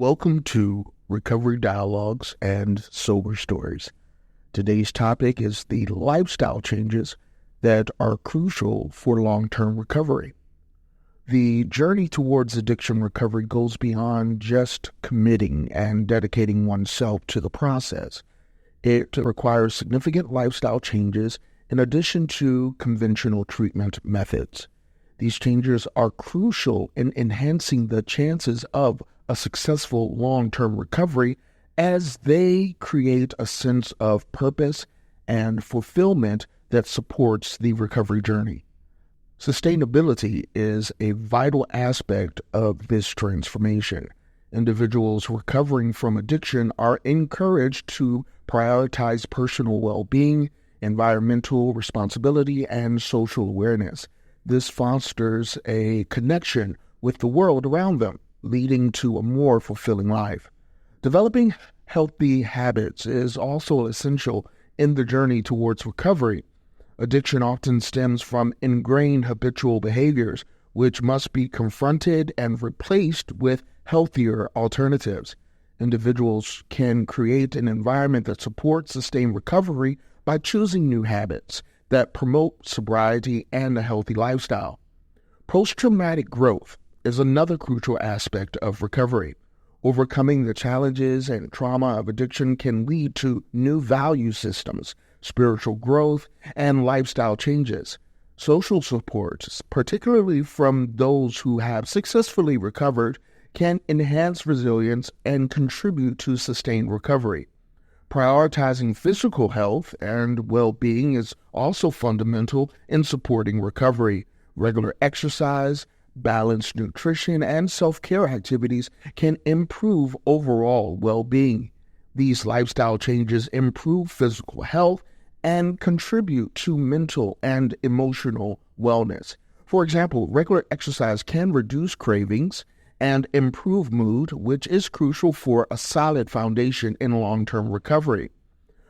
Welcome to Recovery Dialogues and Sober Stories. Today's topic is the lifestyle changes that are crucial for long-term recovery. The journey towards addiction recovery goes beyond just committing and dedicating oneself to the process. It requires significant lifestyle changes in addition to conventional treatment methods. These changes are crucial in enhancing the chances of a successful long-term recovery as they create a sense of purpose and fulfillment that supports the recovery journey. Sustainability is a vital aspect of this transformation. Individuals recovering from addiction are encouraged to prioritize personal well-being, environmental responsibility, and social awareness. This fosters a connection with the world around them, leading to a more fulfilling life. Developing healthy habits is also essential in the journey towards recovery. Addiction often stems from ingrained habitual behaviors, which must be confronted and replaced with healthier alternatives. Individuals can create an environment that supports sustained recovery by choosing new habits that promote sobriety and a healthy lifestyle. Post-traumatic growth is another crucial aspect of recovery. Overcoming the challenges and trauma of addiction can lead to new value systems, spiritual growth, and lifestyle changes. Social support, particularly from those who have successfully recovered, can enhance resilience and contribute to sustained recovery. Prioritizing physical health and well-being is also fundamental in supporting recovery. Regular exercise, balanced nutrition, and self-care activities can improve overall well-being. These lifestyle changes improve physical health and contribute to mental and emotional wellness. For example, regular exercise can reduce cravings and improve mood, which is crucial for a solid foundation in long-term recovery.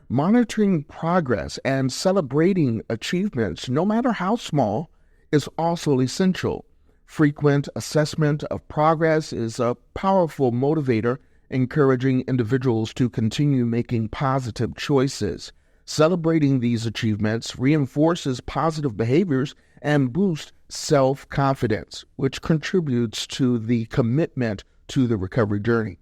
Monitoring progress and celebrating achievements, no matter how small, is also essential. Frequent assessment of progress is a powerful motivator, encouraging individuals to continue making positive choices. Celebrating these achievements reinforces positive behaviors and boosts self-confidence, which contributes to the commitment to the recovery journey.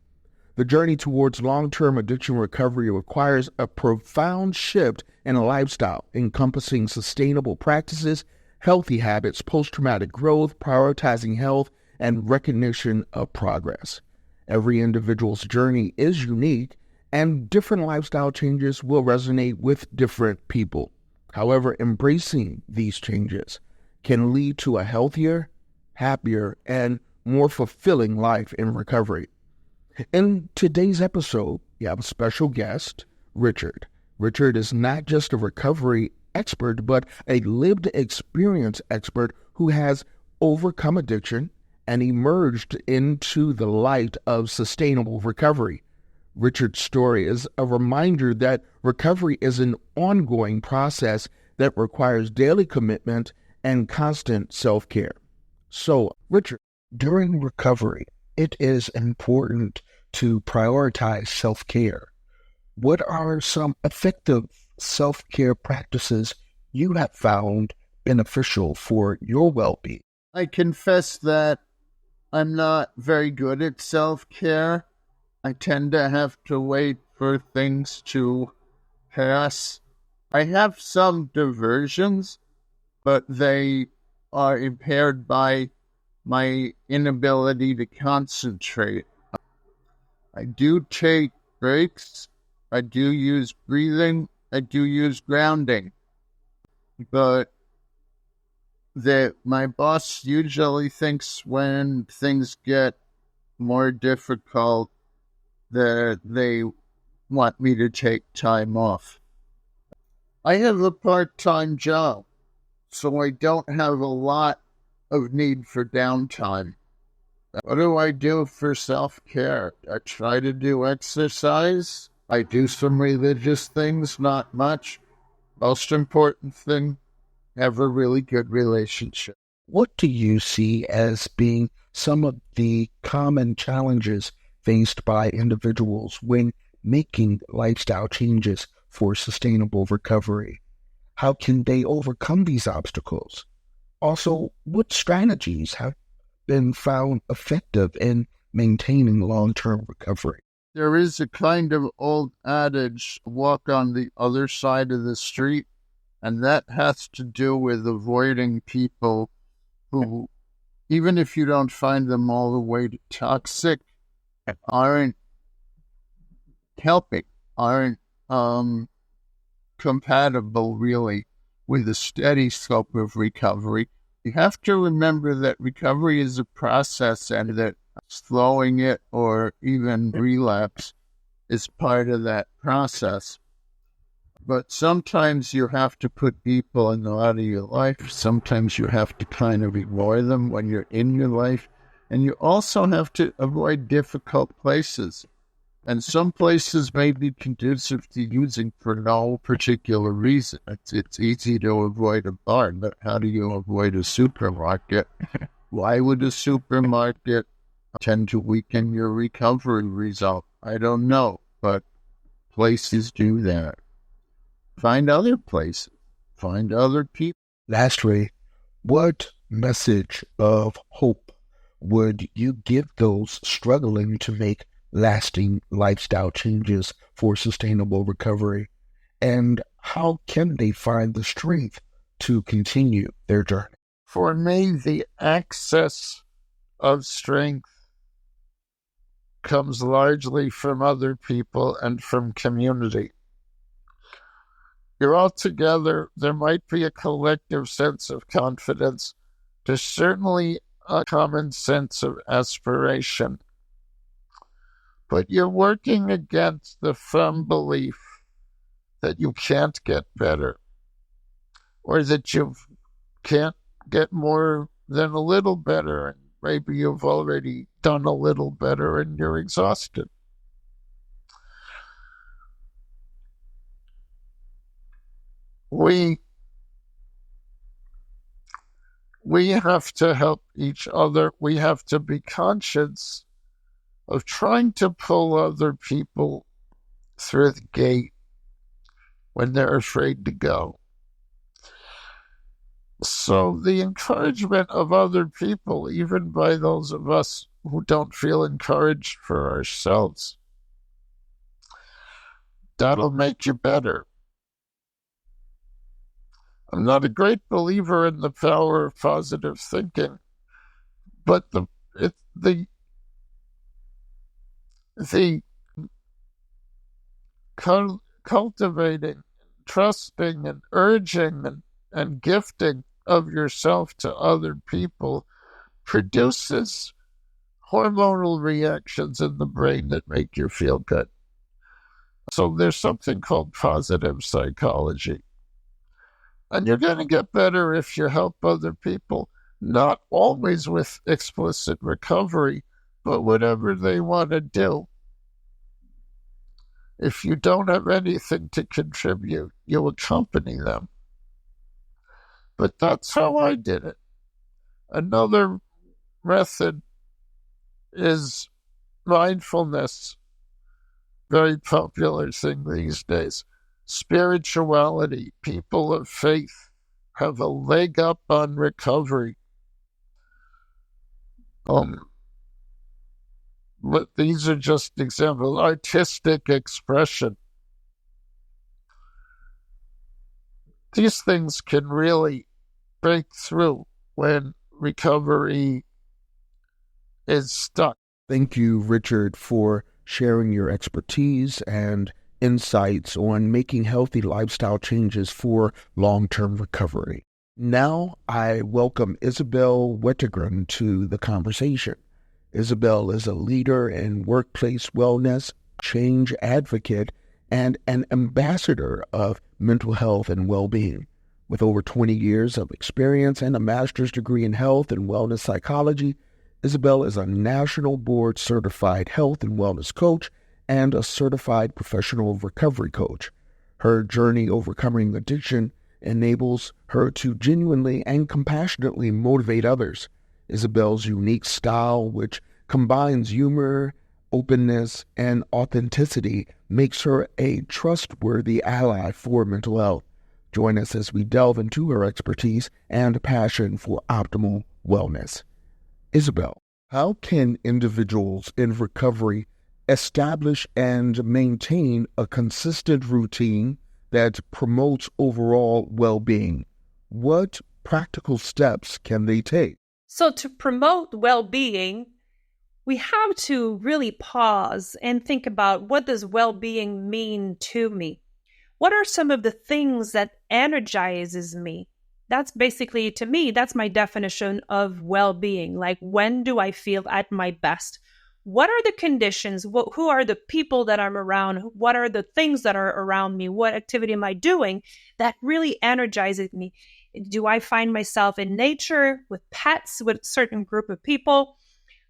The journey towards long-term addiction recovery requires a profound shift in a lifestyle encompassing sustainable practices, healthy habits, post-traumatic growth, prioritizing health, and recognition of progress. Every individual's journey is unique, and different lifestyle changes will resonate with different people. However, embracing these changes can lead to a healthier, happier, and more fulfilling life in recovery. In today's episode, we have a special guest, Richard. Richard is not just a recovery expert, but a lived experience expert who has overcome addiction and emerged into the light of sustainable recovery. Richard's story is a reminder that recovery is an ongoing process that requires daily commitment and constant self-care. So, Richard, during recovery, it is important to prioritize self-care. What are some effective self-care practices you have found beneficial for your well-being? I confess that I'm not very good at self-care. I tend to have to wait for things to pass. I have some diversions, but they are impaired by my inability to concentrate. I do take breaks. I do use breathing. I do use grounding. But my boss usually thinks when things get more difficult that they want me to take time off. I have a part-time job, so I don't have a lot of need for downtime. What do I do for self-care? I try to do exercise. I do some religious things, not much. Most important thing, have a really good relationship. What do you see as being some of the common challenges faced by individuals when making lifestyle changes for sustainable recovery? How can they overcome these obstacles? Also, what strategies have been found effective in maintaining long-term recovery? There is a kind of old adage, walk on the other side of the street, and that has to do with avoiding people who, even if you don't find them all the way toxic, aren't helping, aren't compatible really with a steady scope of recovery. You have to remember that recovery is a process and that slowing it or even relapse is part of that process. But sometimes you have to put people in and out of your life. Sometimes you have to kind of ignore them when you're in your life. And you also have to avoid difficult places. And some places may be conducive to using for no particular reason. It's easy to avoid a bar, but how do you avoid a supermarket? Why would a supermarket tend to weaken your recovery result? I don't know, but places do that. Find other places. Find other people. Lastly, what message of hope would you give those struggling to make lasting lifestyle changes for sustainable recovery? And how can they find the strength to continue their journey? For me, the access of strength comes largely from other people and from community. You're all together. There might be a collective sense of confidence. There's certainly a common sense of aspiration. But you're working against the firm belief that you can't get better, or that you can't get more than a little better, and maybe you've already done a little better and you're exhausted. We have to help each other. We have to be conscious of trying to pull other people through the gate when they're afraid to go. So the encouragement of other people, even by those of us who don't feel encouraged for ourselves, that'll make you better. I'm not a great believer in the power of positive thinking, but the cultivating, trusting, and urging and gifting of yourself to other people produces hormonal reactions in the brain that make you feel good. So there's something called positive psychology. And you're going to get better if you help other people, not always with explicit recovery, but whatever they want to do. If you don't have anything to contribute, you accompany them. But that's how I did it. Another method is mindfulness, very popular thing these days. Spirituality, people of faith have a leg up on recovery. But these are just examples. Artistic expression. These things can really break through when recovery is stuck. Thank you, Richard, for sharing your expertise and insights on making healthy lifestyle changes for long-term recovery. Now I welcome Isabelle Wettergren to the conversation. Isabelle is a leader in workplace wellness, change advocate, and an ambassador of mental health and well-being. With over 20 years of experience and a master's degree in health and wellness psychology, Isabelle is a national board certified health and wellness coach and a certified professional recovery coach. Her journey overcoming addiction enables her to genuinely and compassionately motivate others. Isabelle's unique style, which combines humor, openness, and authenticity makes her a trustworthy ally for mental health. Join us as we delve into her expertise and passion for optimal wellness. Isabelle, how can individuals in recovery establish and maintain a consistent routine that promotes overall well-being? What practical steps can they take? So to promote well-being, we have to really pause and think about, what does well-being mean to me? What are some of the things that energizes me? That's basically, to me, that's my definition of well-being. Like, when do I feel at my best? What are the conditions? Who are the people that I'm around? What are the things that are around me? What activity am I doing that really energizes me? Do I find myself in nature, with pets, with a certain group of people?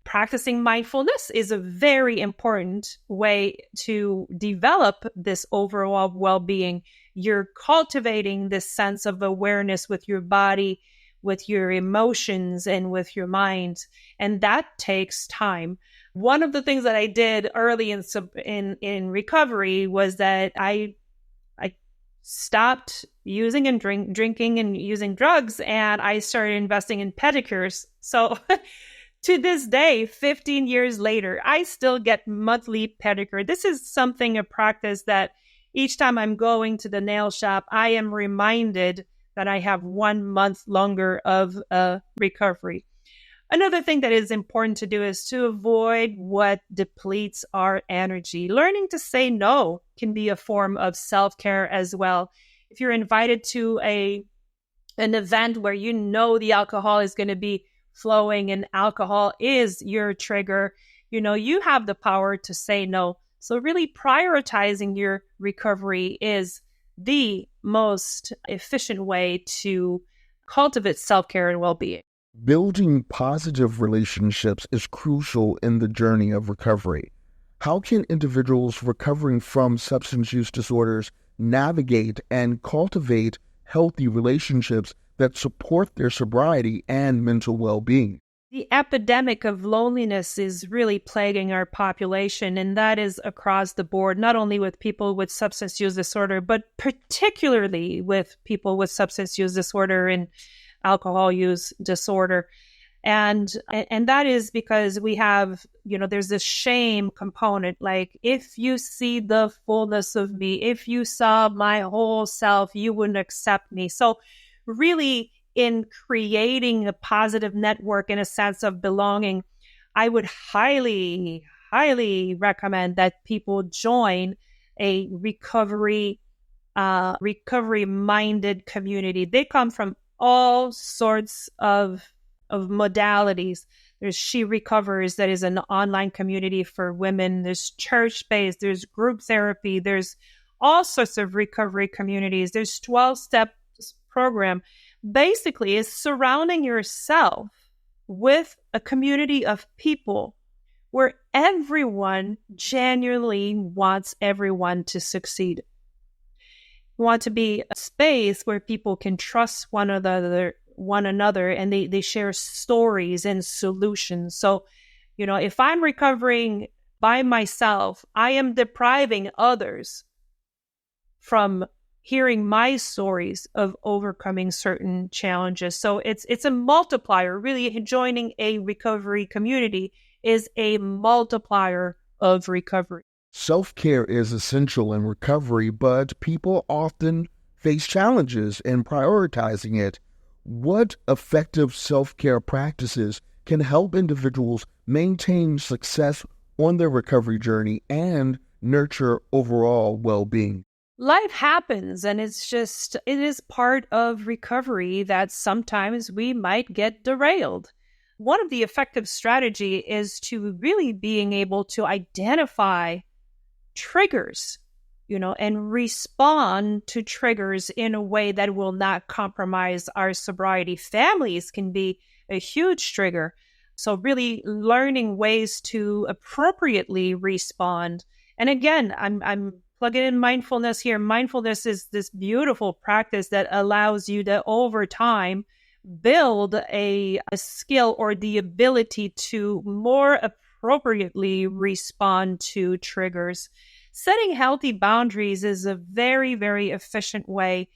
Practicing mindfulness is a very important way to develop this overall well-being. You're cultivating this sense of awareness with your body, with your emotions, and with your mind. And that takes time. One of the things that I did early in recovery was that I stopped using and drinking and using drugs, and I started investing in pedicures. So to this day, 15 years later, I still get monthly pedicure. This is a practice that each time I'm going to the nail shop, I am reminded that I have 1 month longer of recovery. Another thing that is important to do is to avoid what depletes our energy. Learning to say no can be a form of self-care as well. If you're invited to an event where you know the alcohol is going to be flowing and alcohol is your trigger, you have the power to say no. So really prioritizing your recovery is the most efficient way to cultivate self-care and well-being. Building positive relationships is crucial in the journey of recovery. How can individuals recovering from substance use disorders navigate and cultivate healthy relationships that support their sobriety and mental well-being? The epidemic of loneliness is really plaguing our population, and that is across the board, not only with people with substance use disorder, but particularly with people with substance use disorder and alcohol use disorder. And that is because we have, there's this shame component. Like, if you see the fullness of me, if you saw my whole self, you wouldn't accept me. So really, in creating a positive network and a sense of belonging, I would highly, highly recommend that people join a recovery-minded community. They come from all sorts of modalities. There's She Recovers, that is an online community for women. There's church-based, there's group therapy, there's all sorts of recovery communities. There's 12-step program. Basically, is surrounding yourself with a community of people where everyone genuinely wants everyone to succeed. You want to be a space where people can trust one another, and they share stories and solutions. So, if I'm recovering by myself, I am depriving others from hearing my stories of overcoming certain challenges. So it's a multiplier. Really, joining a recovery community is a multiplier of recovery. Self-care is essential in recovery, but people often face challenges in prioritizing it. What effective self-care practices can help individuals maintain success on their recovery journey and nurture overall well-being? Life happens, and it is part of recovery that sometimes we might get derailed. One of the effective strategy is to really being able to identify triggers, and respond to triggers in a way that will not compromise our sobriety. Families can be a huge trigger. So really learning ways to appropriately respond. And again, I'm plugging in mindfulness here. Mindfulness is this beautiful practice that allows you to, over time, build a skill or the ability to more appropriately respond to triggers. Setting healthy boundaries is a very, very efficient way.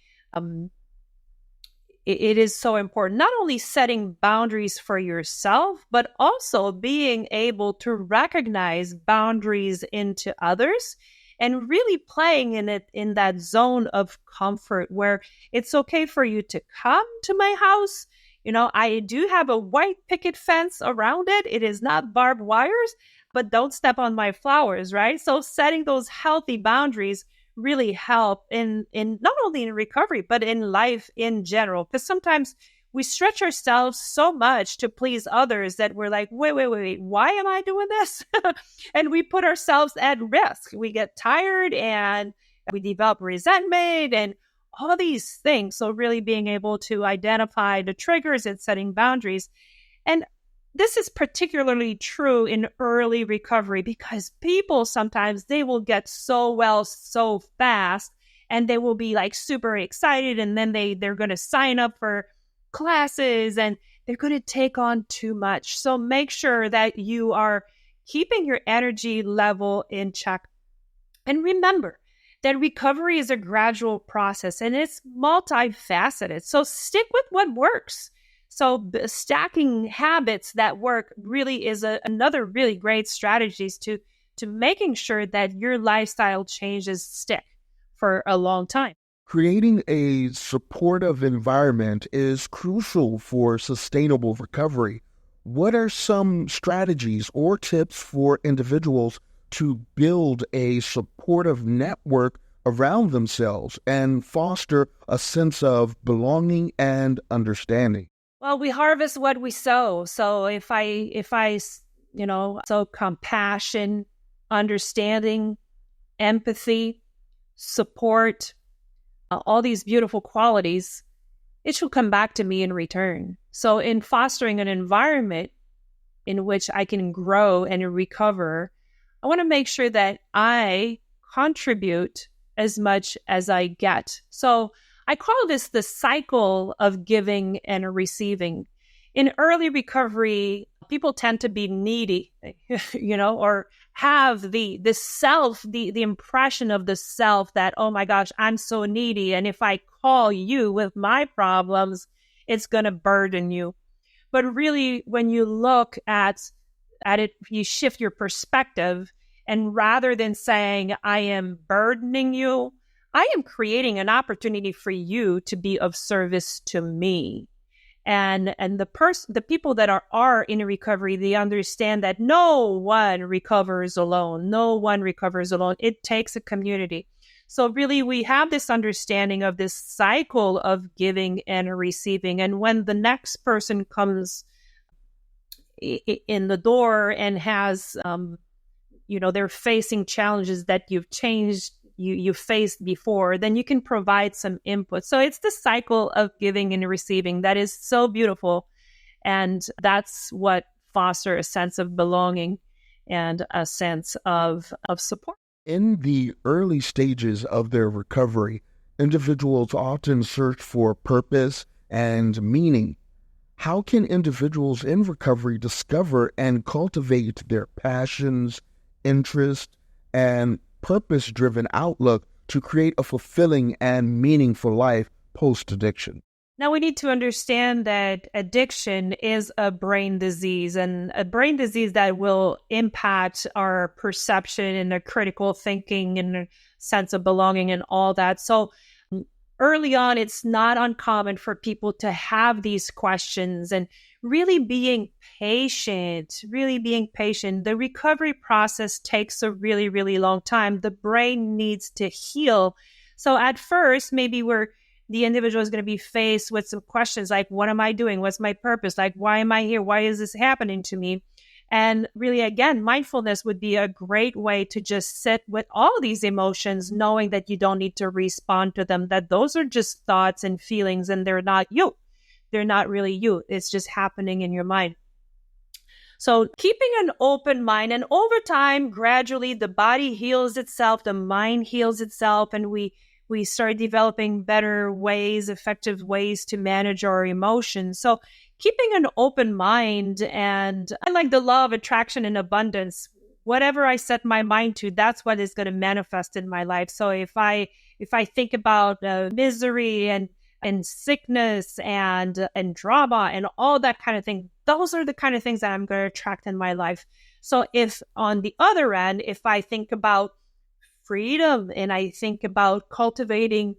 It is so important, not only setting boundaries for yourself, but also being able to recognize boundaries into others and really playing in that zone of comfort where it's okay for you to come to my house. I do have a white picket fence around it. It is not barbed wires, but don't step on my flowers, right? So setting those healthy boundaries really help in not only in recovery, but in life in general. Because sometimes we stretch ourselves so much to please others that we're like, wait, why am I doing this? And we put ourselves at risk. We get tired and we develop resentment and all these things. So really being able to identify the triggers and setting boundaries. And this is particularly true in early recovery because people sometimes they will get so well so fast and they will be like super excited, and then they're going to sign up for classes and they're going to take on too much. So make sure that you are keeping your energy level in check. And remember that recovery is a gradual process and it's multifaceted. So stick with what works. So stacking habits that work really is another really great strategies to making sure that your lifestyle changes stick for a long time. Creating a supportive environment is crucial for sustainable recovery. What are some strategies or tips for individuals to build a supportive network around themselves and foster a sense of belonging and understanding? Well, we harvest what we sow. So if I sow compassion, understanding, empathy, support, all these beautiful qualities, it should come back to me in return. So in fostering an environment in which I can grow and recover, I want to make sure that I contribute as much as I get. So I call this the cycle of giving and receiving. In early recovery, people tend to be needy, or have the self, the impression of the self that, oh my gosh, I'm so needy. And if I call you with my problems, it's going to burden you. But really, when you look at it, you shift your perspective. And rather than saying, I am burdening you, I am creating an opportunity for you to be of service to me. And the people that are in recovery, they understand that no one recovers alone. No one recovers alone. It takes a community. So really, we have this understanding of this cycle of giving and receiving. And when the next person comes in the door and has, they're facing challenges that you faced before, then you can provide some input. So it's the cycle of giving and receiving that is so beautiful. And that's what fosters a sense of belonging and a sense of support. In the early stages of their recovery, individuals often search for purpose and meaning. How can individuals in recovery discover and cultivate their passions, interests, and purpose-driven outlook to create a fulfilling and meaningful life post-addiction? Now, we need to understand that addiction is a brain disease, and a brain disease that will impact our perception and our critical thinking and a sense of belonging and all that. So early on, it's not uncommon for people to have these questions and really being patient. The recovery process takes a really, really long time. The brain needs to heal. So at first, maybe the individual is going to be faced with some questions like, what am I doing? What's my purpose? Like, why am I here? Why is this happening to me? And really, again, mindfulness would be a great way to just sit with all these emotions, knowing that you don't need to respond to them, that those are just thoughts and feelings and they're not you. They're not really you. It's just happening in your mind. So keeping an open mind, and over time, gradually, the body heals itself, the mind heals itself, and we start developing better ways, effective ways to manage our emotions. So keeping an open mind. And I like the law of attraction and abundance. Whatever I set my mind to, that's what is going to manifest in my life. So if I think about misery and sickness and drama and all that kind of thing, those are the kind of things that I'm going to attract in my life. So if on the other end, if I think about freedom and I think about cultivating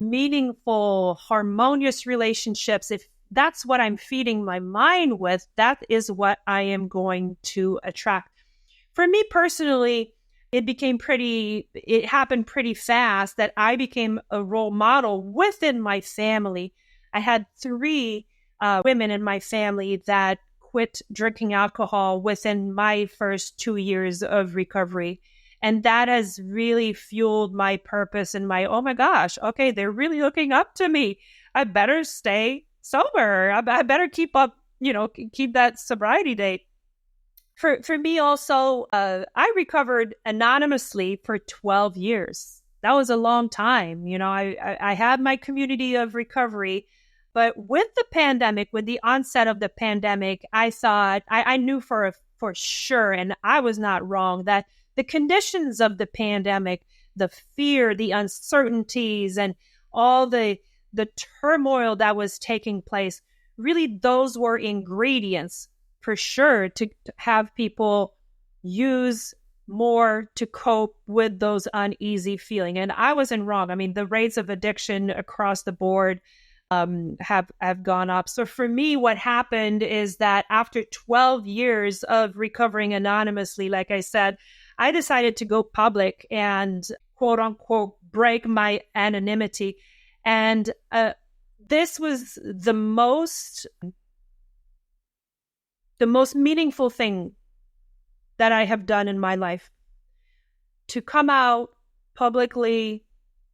meaningful, harmonious relationships, if that's what I'm feeding my mind with, that is what I am going to attract. For me personally, it happened pretty fast that I became a role model within my family. I had 3 women in my family that quit drinking alcohol within my first 2 years of recovery. And that has really fueled my purpose and oh my gosh, okay, they're really looking up to me. I better stay sober. I better keep up, keep that sobriety date. For me also, I recovered anonymously for 12 years. That was a long time. I had my community of recovery, but with the pandemic, with the onset of the pandemic, I thought, I knew for sure, and I was not wrong, that the conditions of the pandemic, the fear, the uncertainties, and all the turmoil that was taking place, really those were ingredients for sure to have people use more to cope with those uneasy feelings. And I wasn't wrong. I mean, the rates of addiction across the board have gone up. So for me, what happened is that after 12 years of recovering anonymously, like I said, I decided to go public and quote unquote break my anonymity. And this was the most meaningful thing that I have done in my life, to come out publicly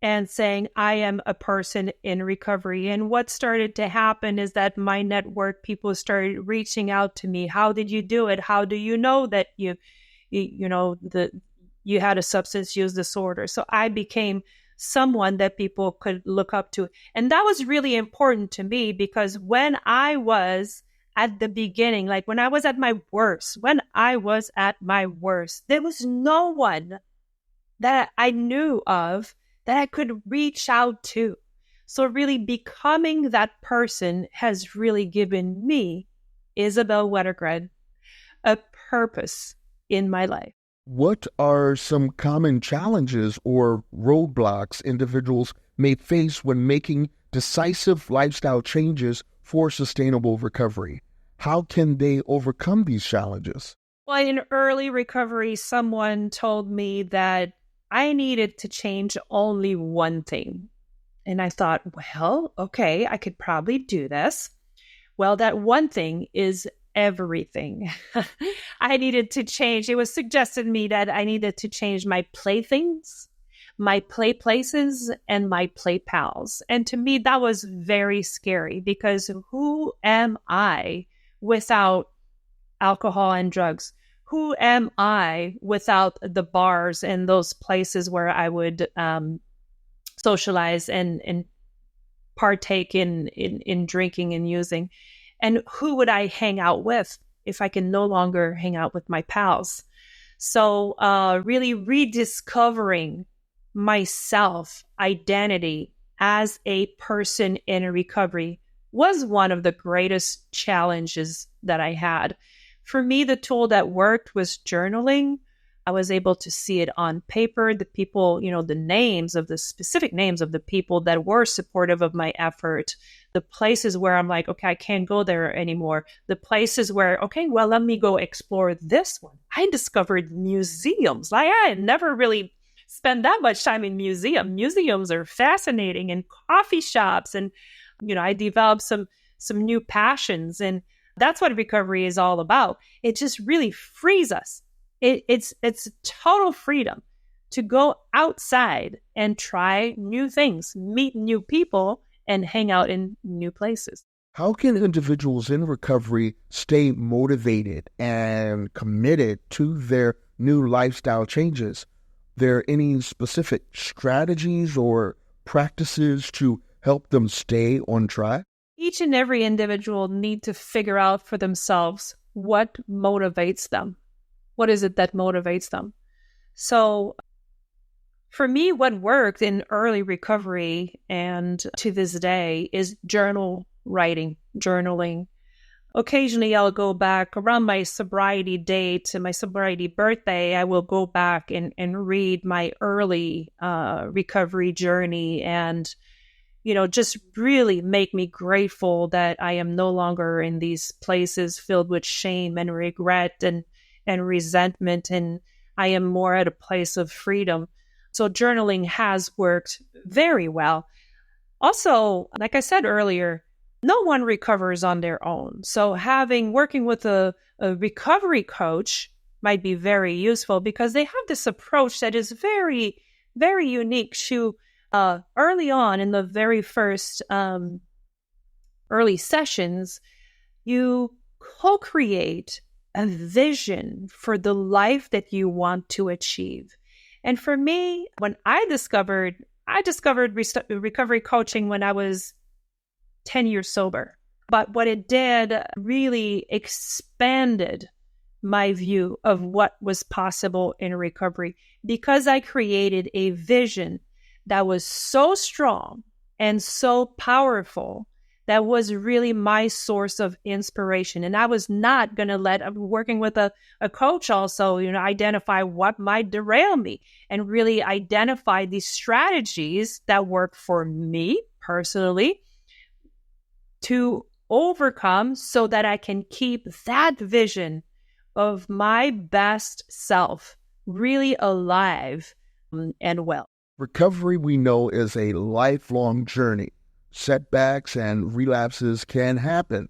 and saying I am a person in recovery. And what started to happen is that my network, people started reaching out to me. How did you do it? How do you know that you had a substance use disorder? So I became someone that people could look up to. And that was really important to me, because when I was at the beginning, like when I was at my worst, there was no one that I knew of that I could reach out to. So really becoming that person has really given me, Isabelle Wettergren, a purpose in my life. What are some common challenges or roadblocks individuals may face when making decisive lifestyle changes for sustainable recovery? How can they overcome these challenges? Well, in early recovery, someone told me that I needed to change only one thing. And I thought, well, okay, I could probably do this. Well, that one thing is everything. I needed to change. It was suggested to me that I needed to change my playthings, my play places, and my play pals. And to me, that was very scary, because who am I without alcohol and drugs? Who am I without the bars and those places where I would socialize and partake in drinking and using? And who would I hang out with if I can no longer hang out with my pals? So really rediscovering my self-identity as a person in recovery was one of the greatest challenges that I had. For me, the tool that worked was journaling. I was able to see it on paper, the people, the specific names of the people that were supportive of my effort, the places where I'm like, okay, I can't go there anymore. The places where, okay, well, let me go explore this one. I discovered museums. Like, I had never really spent that much time in museums. Museums are fascinating, and coffee shops. And, I developed some new passions. And that's what recovery is all about. It just really frees us. It's total freedom to go outside and try new things, meet new people, and hang out in new places. How can individuals in recovery stay motivated and committed to their new lifestyle changes? There any specific strategies or practices to help them stay on track? each and every individual need to figure out for themselves what motivates them. What is it that motivates them? So for me, what worked in early recovery and to this day is journaling. Occasionally, I'll go back around my sobriety date and my sobriety birthday. I will go back and read my early recovery journey and, just really make me grateful that I am no longer in these places filled with shame and regret and resentment. And I am more at a place of freedom. So journaling has worked very well. Also, like I said earlier, no one recovers on their own. So working with a recovery coach might be very useful because they have this approach that is very, very unique. Early on in the very first early sessions, you co-create a vision for the life that you want to achieve. And for me, when I discovered recovery coaching when I was 10 years sober. But what it did really expanded my view of what was possible in recovery because I created a vision that was so strong and so powerful that was really my source of inspiration. And I was not going to working with a coach also, identify what might derail me and really identify these strategies that work for me personally to overcome so that I can keep that vision of my best self really alive and well. Recovery, we know, is a lifelong journey. Setbacks and relapses can happen.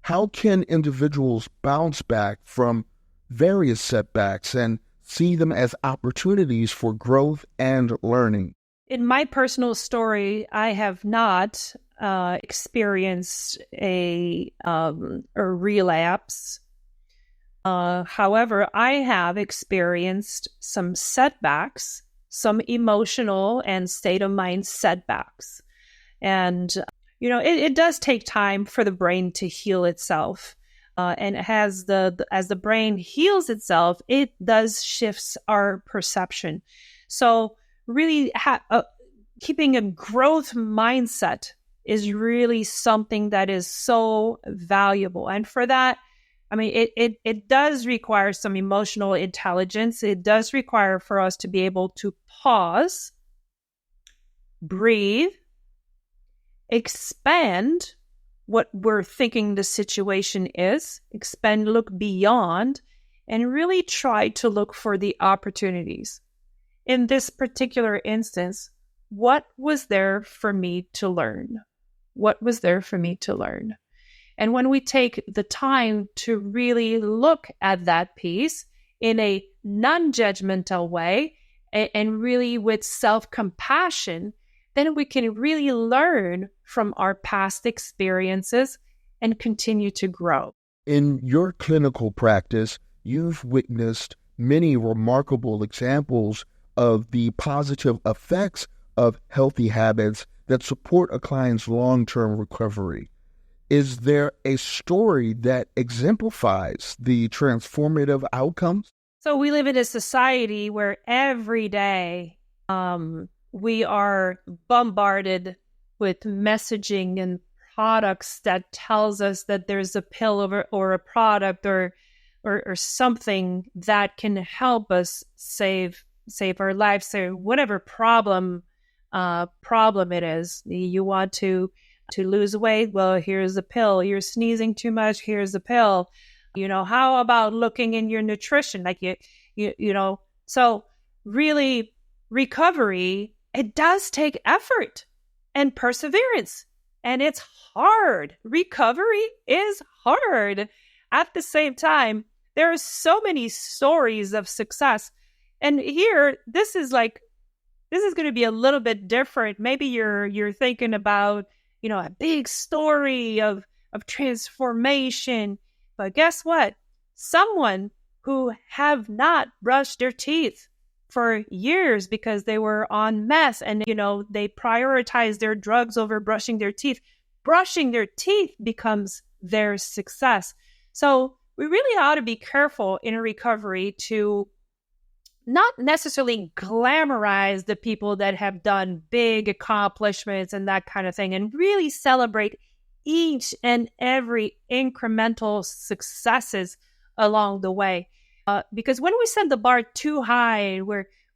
How can individuals bounce back from various setbacks and see them as opportunities for growth and learning? In my personal story, I have not experienced a relapse. However, I have experienced some setbacks, some emotional and state of mind setbacks. And, it does take time for the brain to heal itself. And as the brain heals itself, it does shifts our perception. So really keeping a growth mindset is really something that is so valuable. And for that, it does require some emotional intelligence. It does require for us to be able to pause, breathe, expand what we're thinking the situation is, look beyond, and really try to look for the opportunities. In this particular instance, what was there for me to learn? What was there for me to learn? And when we take the time to really look at that piece in a non-judgmental way and really with self-compassion, then we can really learn from our past experiences and continue to grow. In your clinical practice, you've witnessed many remarkable examples of the positive effects of healthy habits that support a client's long-term recovery. Is there a story that exemplifies the transformative outcomes? So we live in a society where every day we are bombarded with messaging and products that tells us that there's a pill or a product or something that can help us save our lives, or whatever problem it is. You want to lose weight? Well, here's a pill. You're sneezing too much. Here's a pill. How about looking in your nutrition? Like so really recovery, it does take effort and perseverance, and it's hard. Recovery is hard. At the same time, there are so many stories of success. And here, this is going to be a little bit different. Maybe you're thinking about, a big story of transformation. But guess what? Someone who have not brushed their teeth for years because they were on meth and, they prioritized their drugs over brushing their teeth, brushing their teeth becomes their success. So we really ought to be careful in recovery to not necessarily glamorize the people that have done big accomplishments and that kind of thing, and really celebrate each and every incremental successes along the way. Because when we set the bar too high,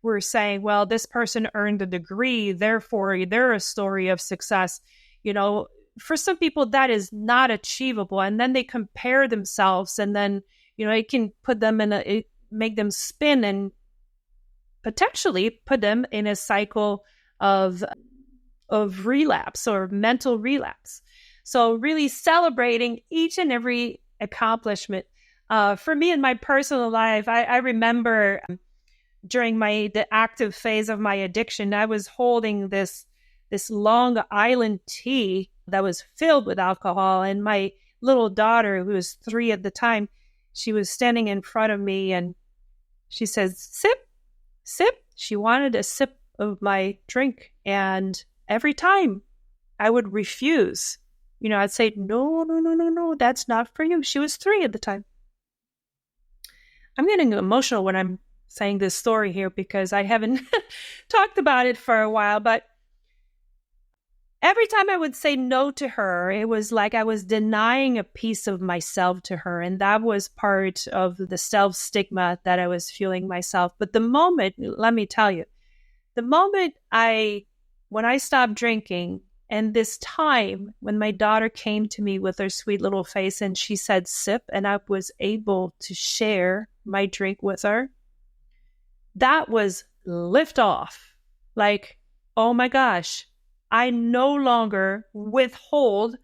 we're saying, well, this person earned a degree, therefore they're a story of success. For some people that is not achievable, and then they compare themselves, and then it can put them make them spin and potentially put them in a cycle of relapse or mental relapse. So really celebrating each and every accomplishment. For me in my personal life, I remember during the active phase of my addiction, I was holding this Long Island tea that was filled with alcohol, and my little daughter, who was 3 at the time, she was standing in front of me, and she says, "Sip, sip." She wanted a sip of my drink, and every time I would refuse. I'd say, no, that's not for you. She was 3 at the time. I'm getting emotional when I'm saying this story here because I haven't talked about it for a while, but every time I would say no to her, it was like I was denying a piece of myself to her. And that was part of the self-stigma that I was feeling myself. But let me tell you, when I stopped drinking, and this time when my daughter came to me with her sweet little face and she said, "Sip," and I was able to share my drink with her, that was lift off. Like, oh my gosh, I no longer withhold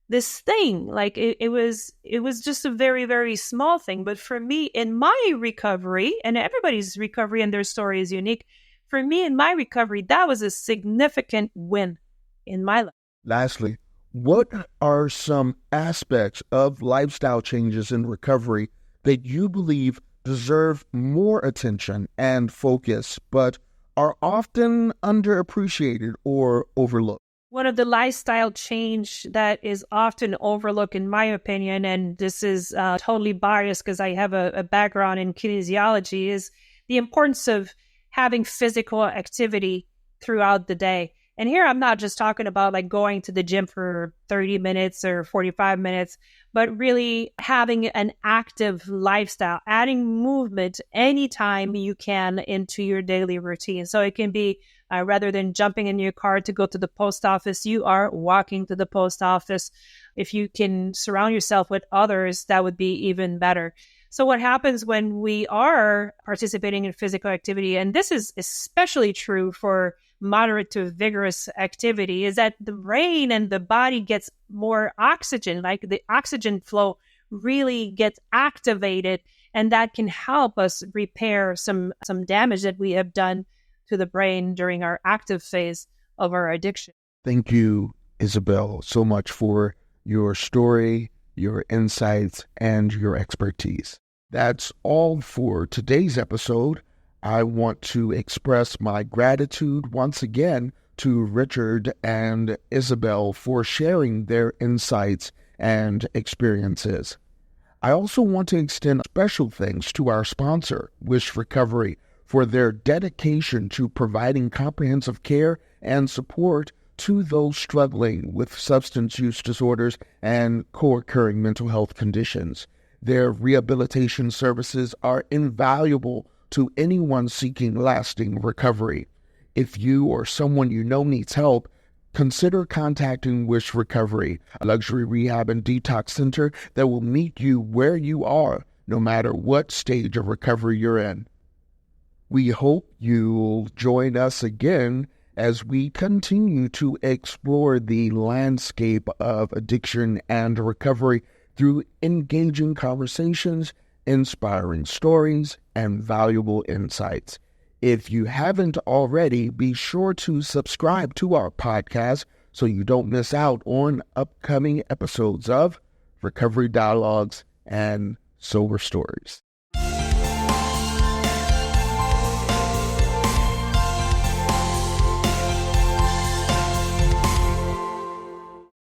this thing. Like it was just a very, very small thing. But for me in my recovery, and everybody's recovery and their story is unique, for me in my recovery, that was a significant win in my life. Lastly, what are some aspects of lifestyle changes in recovery that you believe deserve more attention and focus, but are often underappreciated or overlooked? One of the lifestyle change that is often overlooked, in my opinion, and this is totally biased because I have a background in kinesiology, is the importance of having physical activity throughout the day. And here I'm not just talking about like going to the gym for 30 minutes or 45 minutes, but really having an active lifestyle, adding movement anytime you can into your daily routine. So it can be rather than jumping in your car to go to the post office, you are walking to the post office. If you can surround yourself with others, that would be even better. So what happens when we are participating in physical activity, and this is especially true for moderate to vigorous activity, is that the brain and the body gets more oxygen, like the oxygen flow really gets activated, and that can help us repair some damage that we have done to the brain during our active phase of our addiction. Thank you, Isabelle, so much for your story, your insights, and your expertise. That's all for today's episode. I want to express my gratitude once again to Richard and Isabelle for sharing their insights and experiences. I also want to extend special thanks to our sponsor, Wish Recovery, for their dedication to providing comprehensive care and support to those struggling with substance use disorders and co-occurring mental health conditions. Their rehabilitation services are invaluable to anyone seeking lasting recovery. If you or someone you know needs help, consider contacting Wish Recovery, a luxury rehab and detox center that will meet you where you are, no matter what stage of recovery you're in. We hope you'll join us again as we continue to explore the landscape of addiction and recovery through engaging conversations, inspiring stories, and valuable insights. If you haven't already, be sure to subscribe to our podcast so you don't miss out on upcoming episodes of Recovery Dialogues and Sober Stories.